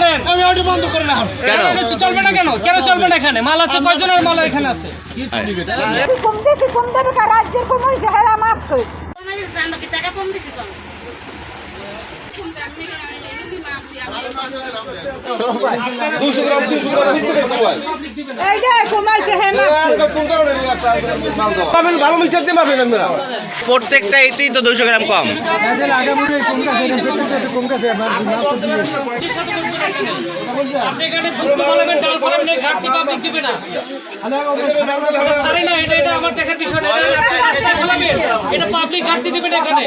করেন। আমি অটো বন্ধ করে না। কেন চলবে না? কেন চলবে না? এখানে মাল আছে, কয়জনের মাল এখানে আছে? কম দেবে কার রাজ্যের কোন জায়গা মাপছে আমরা কি টাকা কম দিছি কম? এই যে কমাইছে হে মাপছে ভালো মিটার দিয়ে মাপেন আপনারা। প্রত্যেকটা এতেই তো 200 গ্রাম কম। আপনি এখানে ফুল বলবেন, ডাল বলবেন, ঘাটতি পাবলিক দিবে না। আরে না, এটা আমার দেখার বিষয় না। এটা আপনি রাস্তায় ফেলাবেন, এটা পাবলিক ঘাটতি দিবে না এখানে।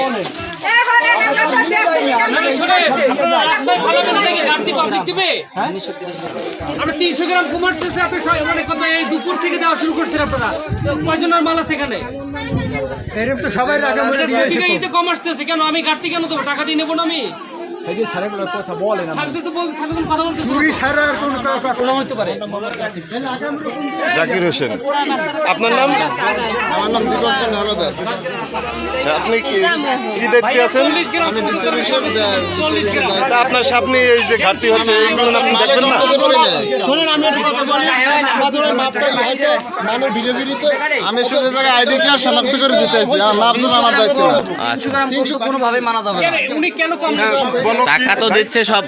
রাস্তায় ফেলাবেন, এটাকে ঘাটতি পাবলিক দিবে। আমরা 300 গ্রাম কমার্সেছে আপনি মানে কত এই দুপুর থেকে দেওয়া শুরু করছেন আপনারা। কয়জনের মাল আছে এখানে? এরকম তো সবাই আগে মনে দিয়েছে। এতে কমার্সেছে কেন? আমি ঘাটতি কেন দেবো? টাকা দিয়ে নেবো না আমি? এই যে সারেগুলো কথা বলে না। কথা বলতে চুরি সারা আর কোন হতে পারে। জাকির হোসেন। আপনার নাম? আমার নাম দীপক সেন হলদার। আপনি কি দায়িত্বে আছেন? আমি ডিস্ট্রিবিউশন তা আপনার সামনে এই যে ঘাটতি হচ্ছে এইগুলো আপনি দেখবেন না? শোনেন, আমি একটা কথা বলি। আমাদের মাপটা হয়তো মানে ভিড়ে ভিড়িতে আমি শুধু জায়গায় আইডি কার্ড শনাক্ত করে দিতেছি। মাপ দেওয়া আমার দায়িত্ব না। 300 কোনোভাবে মানা যাবে না। উনি কেন কম টাকা তো দিচ্ছে সব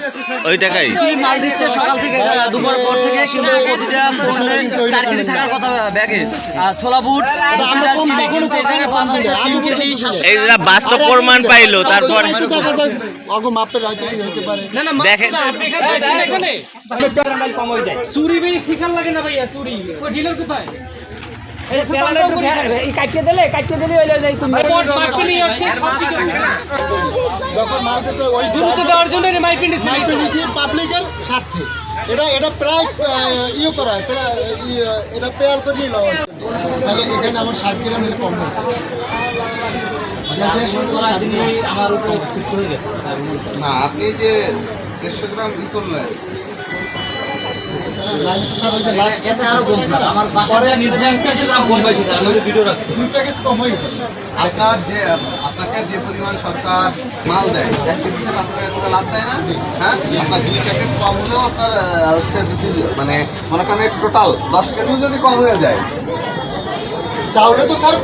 ওই টাকাই। মাল দিচ্ছে সকাল থেকে, দুপুর পর থেকে, কিন্তু প্রতিটা পণ্যে 4 কেজি থাকার কথা ব্যাগে। আর ছোলা বুট এই যে বাস্তব প্রমাণ পাইলো, তারপর মাপের হয়তো হতে পারে। না না দেখেন। আপনি এখানে কম হয়ে যায়। চুরি বেশি শিকার লাগে না ভাইয়া, চুরি ওই ডিলার কোথায়? কাটতে দিলে হইলে যাই তুমি যখন মাল দিতে ওই দ্রুত দেওয়ার জন্য মাইপিং মাইপিনিসি পাবলিকের স্বার্থে এটা প্রায় ইয়ে করা হয়, এটা পেয়ার করে নিল। তাহলে এখানে আমার 60 গ্রাম কম হয়েছে। আমার উপর সুস্থ হয়ে গেছে না, আপনি যে 150 গ্রাম ই করলেন, আমার বাসায় নির্ধারিত 2 গ্রাম কম পাইছি স্যার, আমি ভিডিও রাখছি। 2 প্যাকেজ কম হয়েছে। আপনাকে যে পরিমাণ সরকার মাল দেয়, 1 কেজিতে 5 টাকা করে লাভ দেয় না? হ্যাঁ, আপনার 2 প্যাকেজ কম হলেও আপনার হচ্ছে যদি মানে মনে করেন টোটাল 10 কেজিও যদি কম হয়ে যায়, চাউলে তো স্যার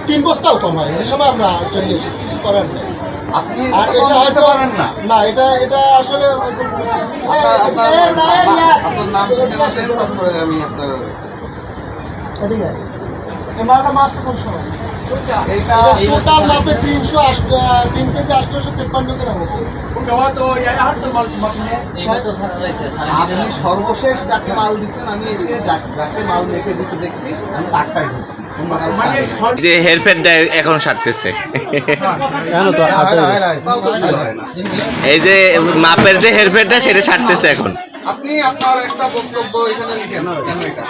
3 বস্তাও কম হয়। এই সময় আমরা চলে এসে কিছু করার নেই। আপনি আর কম এটা হতে পারেন না। না, এটা আসলে আপনার নাম ঠিকানা দেন, তারপরে আমি আপনার এদিকে এই মালটা মাপছে কোন সময়? এইটা টোটাল মাপে 3 কেজি 853 গ্রাম হয়েছে। আপনি সর্বশেষ যাকে মাল দিচ্ছেন, আমি এসে যাকে মাল রেখে দিতে দেখছি, আমি টাকাই দিচ্ছি। যে হেরফেরটা এখন সারতেছে। এই যে মাপের যে হেরফেরটা সেটা সারতেছে এখন। আপনি আপনার একটা বক্তব্য এখানে লিখেন কেন এটা?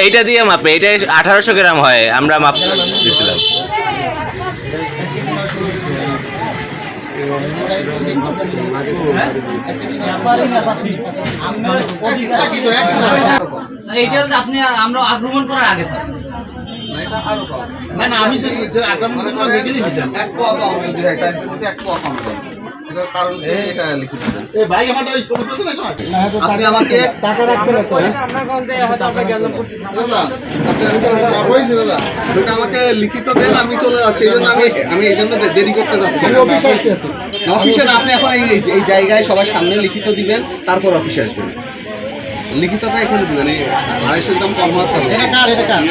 এইটা দিয়ে মাপে, এটা 1800 গ্রাম হয়, আমরা মাপ দিচ্ছিলাম। আপনি আমরা আক্রমণ করার আগে স্যার না, আমি যে আগামী দিনে রেখে দিয়েছি। 1 পোয়া কম যদি হয়, 4 কেজিতে 1 পোয়া কম হবে। এটার কারণ এটা লিখে দিবেন। এই ভাই আমার ওই ছবি আছে না সময়? আপনি আমাকে টাকা রাখতে না তো। ওটা আমাকে লিখিত দেন, আমি চলে যাচ্ছি। এই জন্য আমি এই জন্য দেরি করতে যাচ্ছি। অফিসে আসছি। অফিসে না, আপনি এখন এই জায়গায় সবার সামনে লিখিত দিবেন, তারপর অফিসে আসবেন। লিখিতটা এখানে দিবেন, এই 250 গ্রাম কম হওয়ার কারণে। এটা কার?